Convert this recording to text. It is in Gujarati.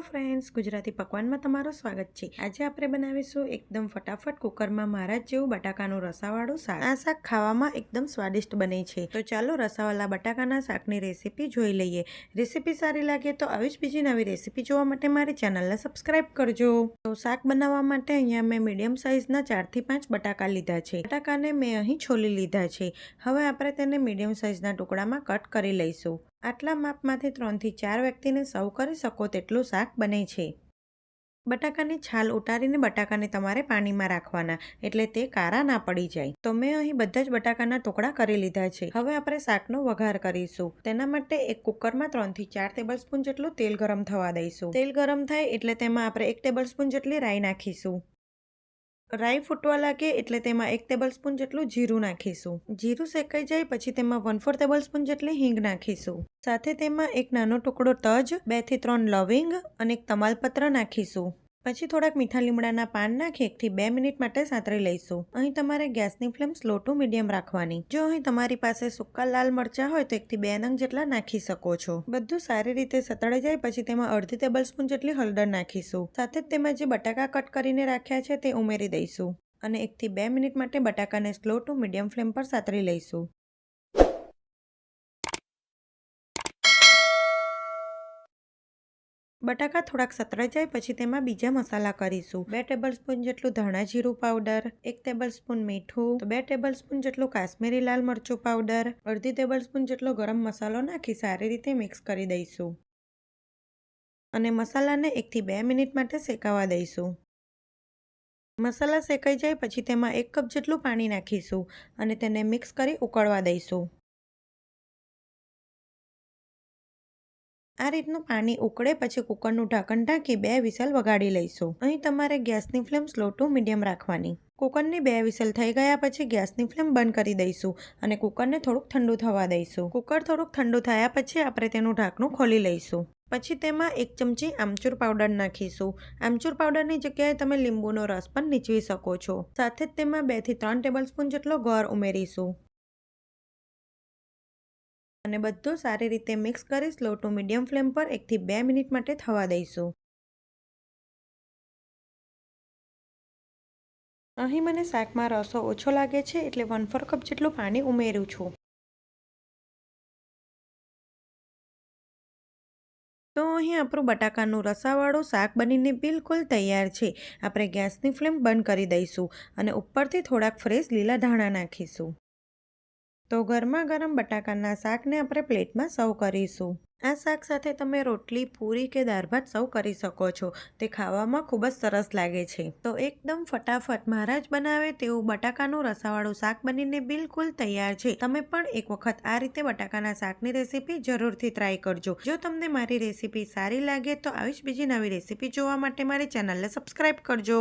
फ्रेंड्स, गुजराती पकवान में तमारो स्वागत है। आज आपणे बनावीशुं एकदम फटाफट कुकर में महाराज जेवुं बटाकानुं रसावाळुं शाक। आ शाक खावामां एकदम स्वादिष्ट बने छे। तो चालो रसावाला बटाकाना शाकनी रेसिपी जोई लईए। रेसिपी सारी लागे तो आवी ज बीजी नवी रेसिपी जोवा माटे मारी चेनलने सब्सक्राइब करजो। तो शाक बनाववा माटे अहींया मैं मीडियम साइजना 4 થી 5 बटाका लीधा छे। बटाकाने मैं अहीं छोली लीधा छे। हवे आपणे तेने मीडियम साइजना टुकड़ामां कट करी लईशुं। आटला मापमांथी 3 થી 4 व्यक्तिने सर्व करी शको तेटલું શાક बने छे। बटाकानी छाल उतारीने बटाकाने तमारे पाणीमां राखवाना एटले ते कारा ना पड़ी जाय। तो मैं अहीं बधा ज बटाकाना टुकड़ा करी लीधा छे। हवे आपणे शाकनो वघार करीशुं। तेना माटे एक कुकरमां 3 થી 4 ટેબલસ્પૂન जेटલું तेल गरम थवा दईशुं। तेल गरम थाय एटले तेमां आपणे 1 ટેબલસ્પૂન जेटली राई नाखीशुं। राई फूटवा लागे एटले तेमां 1 ટેબલસ્પૂન जेटલું जीरुं नाखीशुं। जीरुं शेकाई जाय पछी तेमां 1/4 ટેબલસ્પૂન जेटली हींग नाखीशुं। साथे तेमां एक नानो टुकड़ो तज, 2 થી 3 लविंग अने एक तमालपत्र नाखीशुं। પછી થોડાક મીઠા લીમડાના પાન નાખી 1 થી 2 મિનિટ માટે સાતરી લઈશું। અહીં તમારે ગેસની ફ્લેમ સ્લો ટુ મીડિયમ રાખવાની। જો અહીં તમારી પાસે સૂકા લાલ મરચાં હોય તો 1 થી 2 નંગ જેટલા નાખી શકો છો। બધું સારી રીતે સતળાઈ જાય પછી તેમાં અડધી ટેબલસ્પૂન જેટલી હળદર નાખીશું। સાથે જ તેમાં જે બટાકા કટ કરીને રાખ્યા છે તે ઉમેરી દઈશું અને 1 થી 2 મિનિટ માટે બટાકાને સ્લો ટુ મીડિયમ ફ્લેમ પર સાતરી લઈશું। बटाका थोड़ाक सतराई जाए पछी तेमां बीजा मसाला करीशुं। 2 ટેબલસ્પૂન जेटलुं धाणा जीरुं पाउडर, 1 ટેબલસ્પૂન मीठुं, 2 ટેબલસ્પૂન जेटलुं काश्मीरी लाल मरचुं पाउडर, अर्धी ટેબલસ્પૂન जेटलो गरम मसालो नाखी सारी रीते मिक्स करी दईशुं अने मसालाने 1 થી 2 मिनिट माटे शेकावा दईशुं। मसाला शेकाई जाए पछी तेमां 1 कप जेटलुं पाणी नाखीशुं अने तेने मिक्स करी उकळवा दईशुं। आ रीतનું पाणी उकळे પછી કુકરનું ઢાંકણ ઢાંકી 2 વિસલ વગાડી લઈશું। અહીં તમારે ગેસની ફ્લેમ સ્લો ટુ મીડિયમ રાખવાની। કુકરની 2 વિસલ થઈ ગયા પછી ગેસની ફ્લેમ બંધ કરી દઈશું અને કુકરને થોડુંક ઠંડુ થવા દઈશું। કુકર થોડુંક ઠંડુ થયા પછી આપણે તેનું ઢાંકણું ખોલી લઈશું। પછી તેમાં 1 ચમચી આમચૂર પાવડર નાખીશું। આમચૂર પાવડરની જગ્યાએ તમે લીંબુનો રસ પણ નીચવી શકો છો। સાથે જ તેમાં 2 થી 3 ટેબલસ્પૂન જેટલો ગોળ ઉમેરીશું અને બધું સારી રીતે મિક્સ કરી સ્લો ટુ મીડિયમ ફ્લેમ પર 1 થી 2 મિનિટ માટે થવા દઈશું। અહીં મને શાકમાં રસો ઓછો લાગે છે એટલે 1/4 કપ જેટલું પાણી ઉમેરું છું। તો અહીં આપણું બટાકાનું રસાવાળું શાક બનીને બિલકુલ તૈયાર છે। આપણે ગેસની ફ્લેમ બંધ કરી દઈશું અને ઉપરથી થોડાક ફ્રેશ લીલા ધાણા નાખીશું। તો ગરમા ગરમ બટાકાના શાકને આપણે પ્લેટમાં સર્વ કરીશું। આ શાક સાથે તમે રોટલી, પૂરી કે દાળ ભાત સર્વ કરી શકો છો। તે ખાવામાં ખૂબ જ સરસ લાગે છે। તો એકદમ ફટાફટ મહારાજ બનાવે તેવું બટાકાનું રસાવાળું શાક બનીને બિલકુલ તૈયાર છે। તમે પણ એક વખત આ રીતે બટાકાના શાકની રેસીપી જરૂરથી ટ્રાય કરજો। જો તમને મારી રેસીપી સારી લાગે તો આવી જ બીજી નવી રેસીપી જોવા માટે મારી ચેનલને સબસ્ક્રાઇબ કરજો।